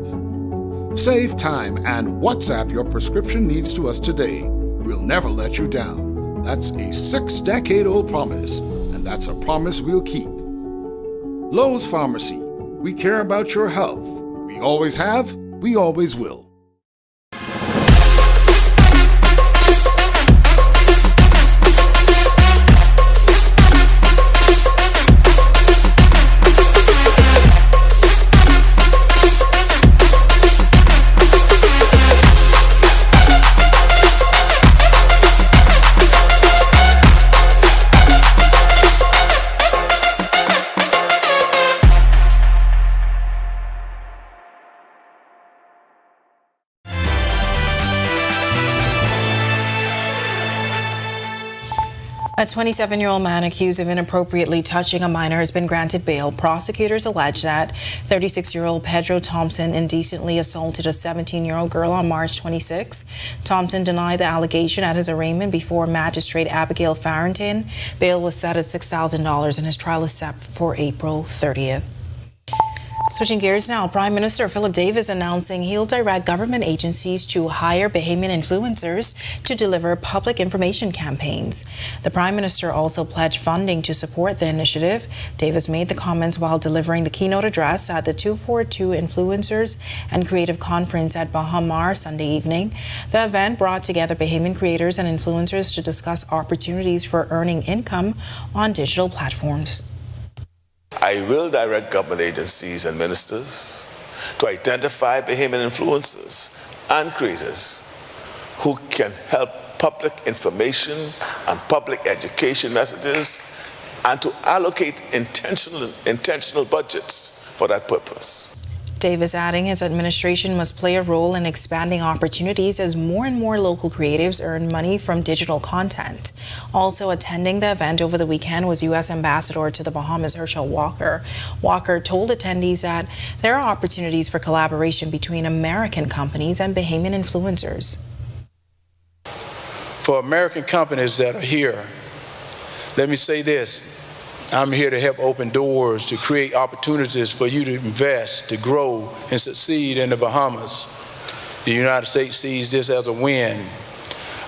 Save time and WhatsApp your prescription needs to us today. We'll never let you down. That's a 6-decade-old promise, and that's a promise we'll keep. Lowe's Pharmacy. We care about your health. We always have, we always will. A 27-year-old man accused of inappropriately touching a minor has been granted bail. Prosecutors allege that 36-year-old Pedro Thompson indecently assaulted a 17-year-old girl on March 26. Thompson denied the allegation at his arraignment before Magistrate Abigail Farrington. Bail was set at $6,000 and his trial is set for April 30th. Switching gears now, Prime Minister Philip Davis announcing he'll direct government agencies to hire Bahamian influencers to deliver public information campaigns. The Prime Minister also pledged funding to support the initiative. Davis made the comments while delivering the keynote address at the 242 Influencers and Creative Conference at Bahamar Sunday evening. The event brought together Bahamian creators and influencers to discuss opportunities for earning income on digital platforms. I will direct government agencies and ministers to identify Bahamian influencers and creators who can help public information and public education messages and to allocate intentional budgets for that purpose. Davis adding his administration must play a role in expanding opportunities as more and more local creatives earn money from digital content. Also attending the event over the weekend was U.S. Ambassador to the Bahamas, Herschel Walker. Walker told attendees that there are opportunities for collaboration between American companies and Bahamian influencers. For American companies that are here, let me say this. I'm here to help open doors, to create opportunities for you to invest, to grow, and succeed in the Bahamas. The United States sees this as a win.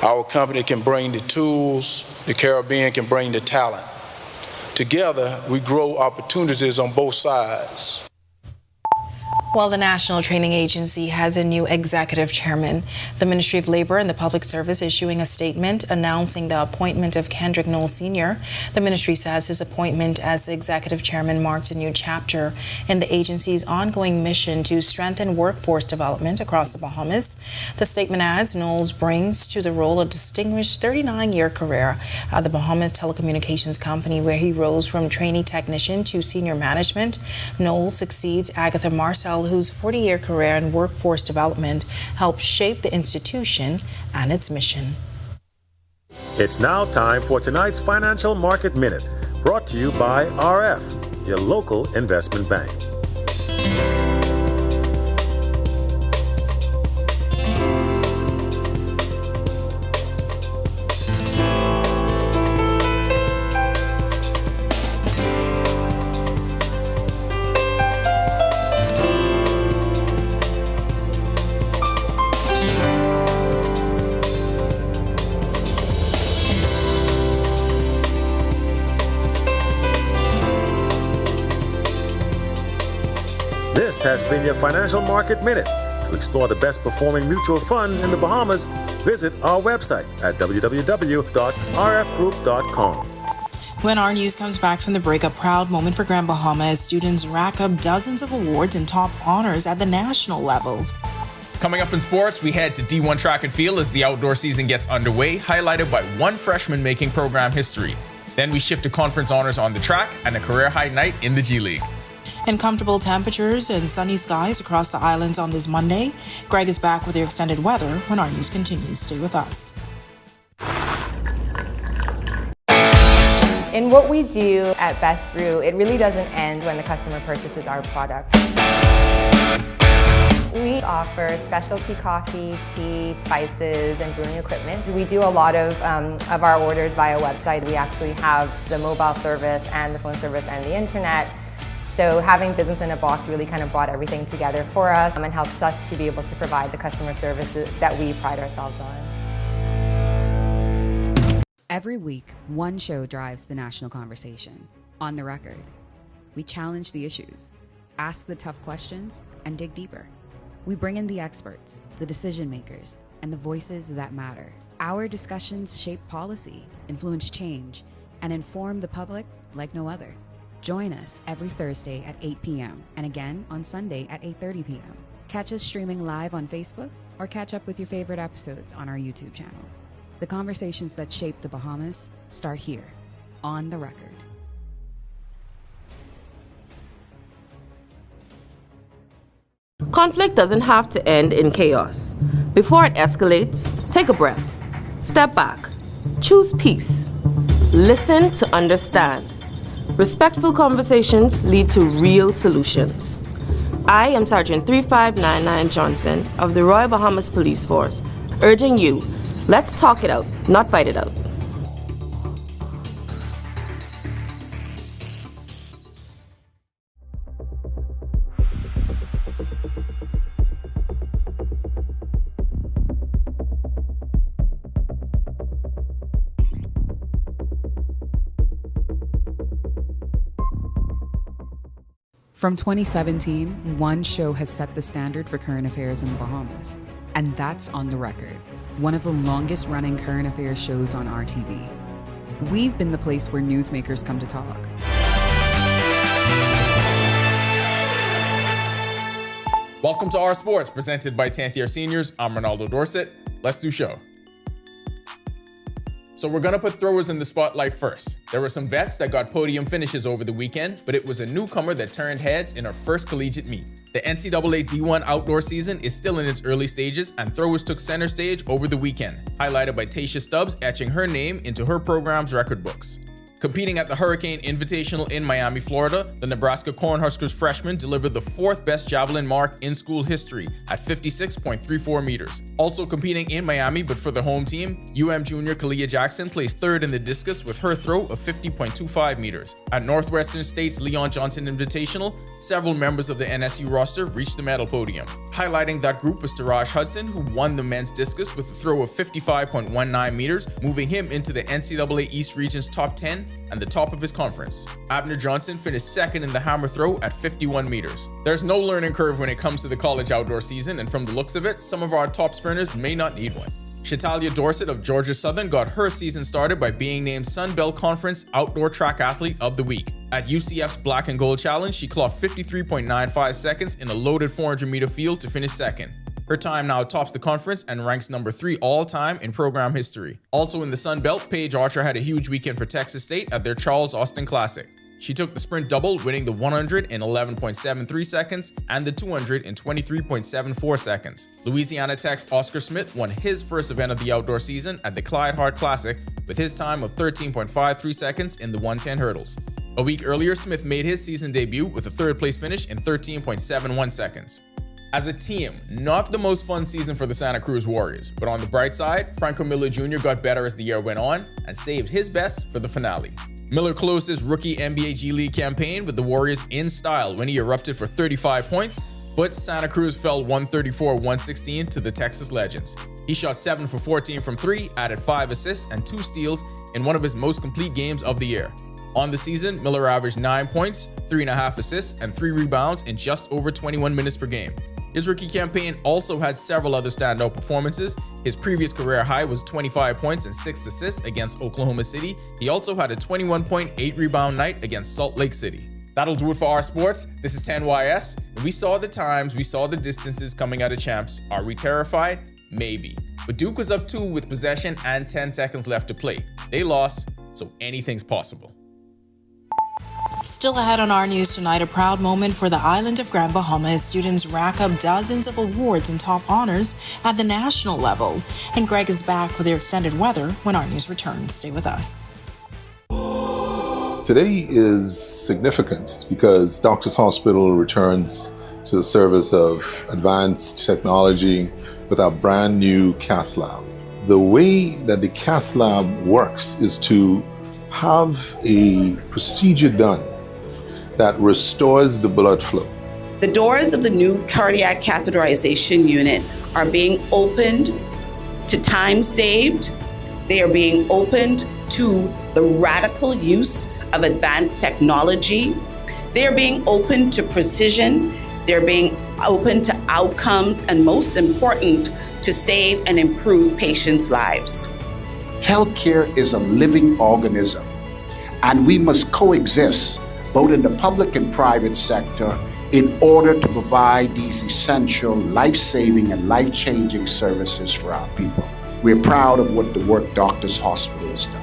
Our company can bring the tools, the Caribbean can bring the talent. Together, we grow opportunities on both sides. While the National Training Agency has a new executive chairman, the Ministry of Labor and the Public Service issuing a statement announcing the appointment of Kendrick Knowles Sr. The ministry says his appointment as executive chairman marks a new chapter in the agency's ongoing mission to strengthen workforce development across the Bahamas. The statement adds Knowles brings to the role a distinguished 39-year career at the Bahamas Telecommunications Company, where he rose from trainee technician to senior management. Knowles succeeds Agatha Marcel, whose 40-year career in workforce development helped shape the institution and its mission. It's now time for tonight's Financial Market Minute, brought to you by RF, your local investment bank. This has been your Financial Market Minute. To explore the best performing mutual funds in the Bahamas, visit our website at www.rfgroup.com. When our news comes back from the break, a proud moment for Grand Bahama as students rack up dozens of awards and top honors at the national level. Coming up in sports, we head to D1 track and field as the outdoor season gets underway, highlighted by one freshman making program history. Then we shift to conference honors on the track and a career high night in the G League. In comfortable temperatures and sunny skies across the islands on this Monday, Greg is back with your extended weather when our news continues. Stay with us. In what we do at Best Brew, it really doesn't end when the customer purchases our product. We offer specialty coffee, tea, spices, and brewing equipment. We do a lot of our orders via website. We actually have the mobile service and the phone service and the internet. So having Business in a Box really kind of brought everything together for us and helps us to be able to provide the customer services that we pride ourselves on. Every week, one show drives the national conversation. On the Record. We challenge the issues, ask the tough questions, and dig deeper. We bring in the experts, the decision makers, and the voices that matter. Our discussions shape policy, influence change, and inform the public like no other. Join us every Thursday at 8 p.m. and again on Sunday at 8:30 p.m. Catch us streaming live on Facebook or catch up with your favorite episodes on our YouTube channel. The conversations that shape the Bahamas start here, on the Record. Conflict doesn't have to end in chaos. Before it escalates, take a breath. Step back. Choose peace. Listen to understand. Respectful conversations lead to real solutions. I am Sergeant 3599 Johnson of the Royal Bahamas Police Force, urging you, let's talk it out, not fight it out. From 2017, one show has set the standard for current affairs in the Bahamas, and that's On the Record, one of the longest running current affairs shows on RTV. We've been the place where newsmakers come to talk. Welcome to Our Sports, presented by 10th year seniors. I'm Ronaldo Dorset. Let's do show. So we're gonna put throwers in the spotlight first. There were some vets that got podium finishes over the weekend, but it was a newcomer that turned heads in her first collegiate meet. The NCAA D1 outdoor season is still in its early stages, and throwers took center stage over the weekend, highlighted by Tasha Stubbs etching her name into her program's record books. Competing at the Hurricane Invitational in Miami, Florida, the Nebraska Cornhuskers freshman delivered the fourth best javelin mark in school history at 56.34 meters. Also competing in Miami, but for the home team, UM junior Kalia Jackson placed third in the discus with her throw of 50.25 meters. At Northwestern State's Leon Johnson Invitational, several members of the NSU roster reached the medal podium. Highlighting that group was Taraj Hudson, who won the men's discus with a throw of 55.19 meters, moving him into the NCAA East Region's top 10 and the top of his conference. Abner Johnson finished second in the hammer throw at 51 meters. There's no learning curve when it comes to the college outdoor season, and from the looks of it, some of our top sprinters may not need one. Shatalia Dorsett of Georgia Southern got her season started by being named Sun Belt Conference Outdoor Track Athlete of the Week. At UCF's Black and Gold Challenge, she clocked 53.95 seconds in a loaded 400-meter field to finish second. Her time now tops the conference and ranks number 3 all-time in program history. Also in the Sun Belt, Paige Archer had a huge weekend for Texas State at their Charles Austin Classic. She took the sprint double, winning the 100 in 11.73 seconds and the 200 in 23.74 seconds. Louisiana Tech's Oscar Smith won his first event of the outdoor season at the Clyde Hart Classic with his time of 13.53 seconds in the 110 hurdles. A week earlier, Smith made his season debut with a third-place finish in 13.71 seconds. As a team, not the most fun season for the Santa Cruz Warriors, but on the bright side, Franco Miller Jr. got better as the year went on and saved his best for the finale. Miller closed his rookie NBA G League campaign with the Warriors in style when he erupted for 35 points, but Santa Cruz fell 134-116 to the Texas Legends. He shot 7 for 14 from 3, added 5 assists and 2 steals in one of his most complete games of the year. On the season, Miller averaged 9 points, 3.5 assists, and 3 rebounds in just over 21 minutes per game. His rookie campaign also had several other standout performances. His previous career high was 25 points and 6 assists against Oklahoma City. He also had a 21.8 rebound night against Salt Lake City. That'll do it for Our Sports. This is 10YS. We saw the times, we saw the distances coming out of champs. Are we terrified? Maybe. But Duke was up 2 with possession and 10 seconds left to play. They lost, so anything's possible. Still ahead on our news tonight, a proud moment for the island of Grand Bahama as students rack up dozens of awards and top honors at the national level. And Greg is back with your extended weather when our news returns. Stay with us. Today is significant because Doctors Hospital returns to the service of advanced technology with our brand new cath lab. The way that the cath lab works is to have a procedure done that restores the blood flow. The doors of the new cardiac catheterization unit are being opened to time saved. They are being opened to the radical use of advanced technology. They're being open to precision. They're being open to outcomes, and most important, to save and improve patients' lives. Healthcare is a living organism, and we must coexist both in the public and private sector in order to provide these essential, life-saving and life-changing services for our people. We're proud of what the work Doctors Hospital has done.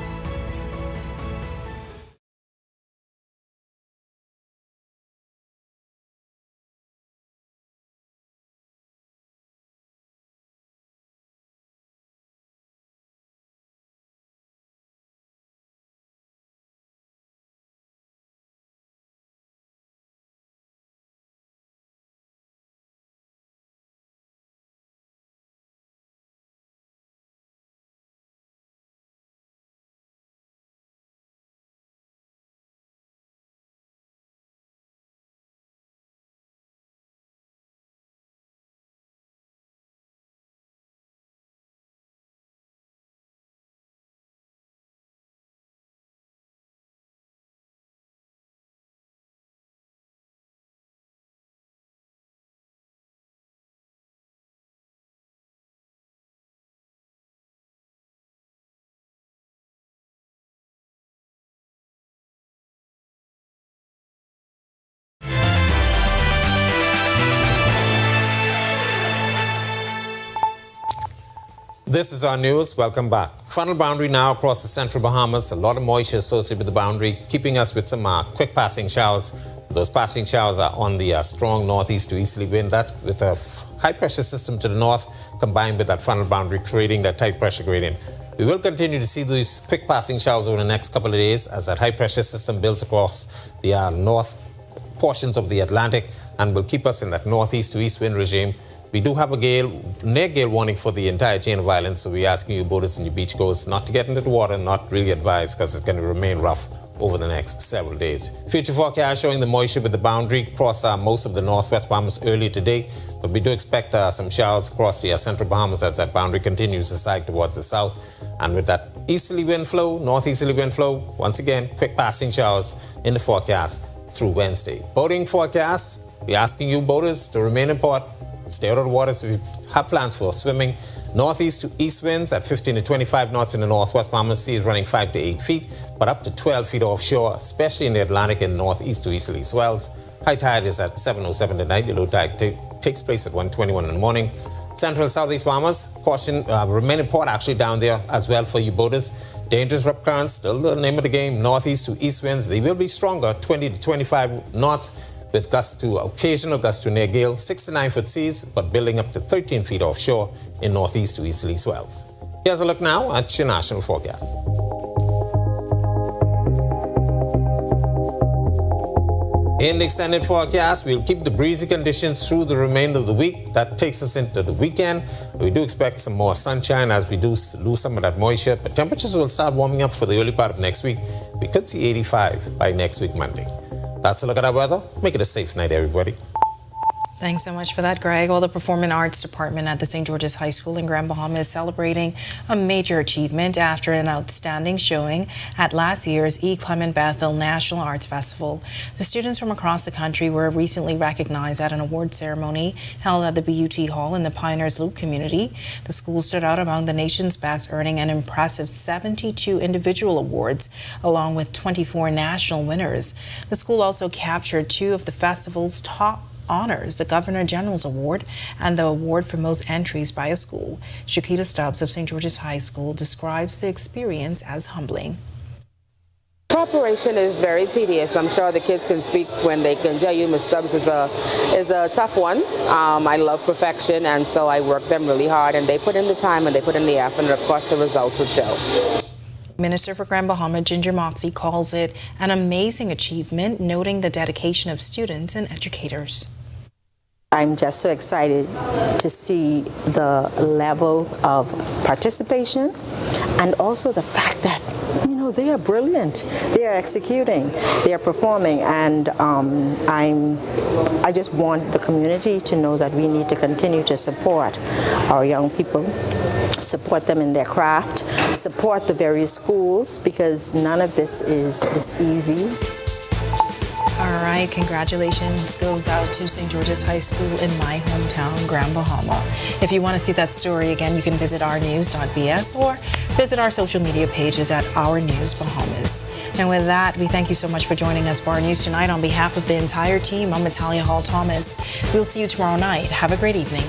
This is our news. Welcome back. Frontal boundary now across the central Bahamas. A lot of moisture associated with the boundary, keeping us with some quick passing showers. Those passing showers are on the strong northeast to easterly wind. That's with a high pressure system to the north combined with that frontal boundary, creating that tight pressure gradient. We will continue to see these quick passing showers over the next couple of days as that high pressure system builds across the north portions of the Atlantic and will keep us in that northeast to east wind regime. We do have a near gale warning for the entire chain of islands, so we're asking you boaters and your beachgoers not to get into the water, not really advised because it's going to remain rough over the next several days. Future forecast showing the moisture with the boundary across most of the northwest Bahamas earlier today, but we do expect some showers across the central Bahamas as that boundary continues to sag towards the south. And with that easterly wind flow, northeasterly wind flow, once again, quick passing showers in the forecast through Wednesday. Boating forecast, we're asking you boaters to remain in port. Stay out of the waters if you have plans for swimming. Northeast to east winds at 15 to 25 knots in the northwest Bahamas. Sea is running 5 to 8 feet, but up to 12 feet offshore, especially in the Atlantic and northeast to easterly swells. High tide is at 7:07 tonight. The low tide takes place at 1:21 in the morning. Central southeast Bahamas, caution, remain in port actually down there as well for you boaters. Dangerous rip currents, still the name of the game. Northeast to east winds, they will be stronger, 20 to 25 knots. With occasional gusts to near gale, 6 to 9 foot seas, but building up to 13 feet offshore in northeast to easterly swells. Here's a look now at your national forecast. In the extended forecast, we'll keep the breezy conditions through the remainder of the week. That takes us into the weekend. We do expect some more sunshine as we do lose some of that moisture, but temperatures will start warming up for the early part of next week. We could see 85 by next week, Monday. That's a look at our weather. Make it a safe night, everybody. Thanks so much for that, Greg. Well, the Performing Arts Department at the St. George's High School in Grand Bahama is celebrating a major achievement after an outstanding showing at last year's E. Clement Bethel National Arts Festival. The students from across the country were recently recognized at an award ceremony held at the BUT Hall in the Pioneers Loop community. The school stood out among the nation's best, earning an impressive 72 individual awards, along with 24 national winners. The school also captured 2 of the festival's top honors, the Governor General's Award and the award for most entries by a school. Shakita Stubbs of St. George's High School describes the experience as humbling. Preparation is very tedious. I'm sure the kids can speak when they can tell you Ms. Stubbs is a tough one. I love perfection, and so I work them really hard, and they put in the time and they put in the effort, and of course the results would show. Minister for Grand Bahama Ginger Moxie calls it an amazing achievement, noting the dedication of students and educators. I'm just so excited to see the level of participation and also the fact that, they are brilliant. They are executing, they are performing, and I just want the community to know that we need to continue to support our young people, support them in their craft, support the various schools, because none of this is easy. All right, congratulations goes out to St. George's High School in my hometown, Grand Bahama. If you want to see that story again, you can visit ournews.bs or visit our social media pages at Our News Bahamas. And with that, we thank you so much for joining us for our news tonight. On behalf of the entire team, I'm Natalia Hall-Thomas. We'll see you tomorrow night. Have a great evening.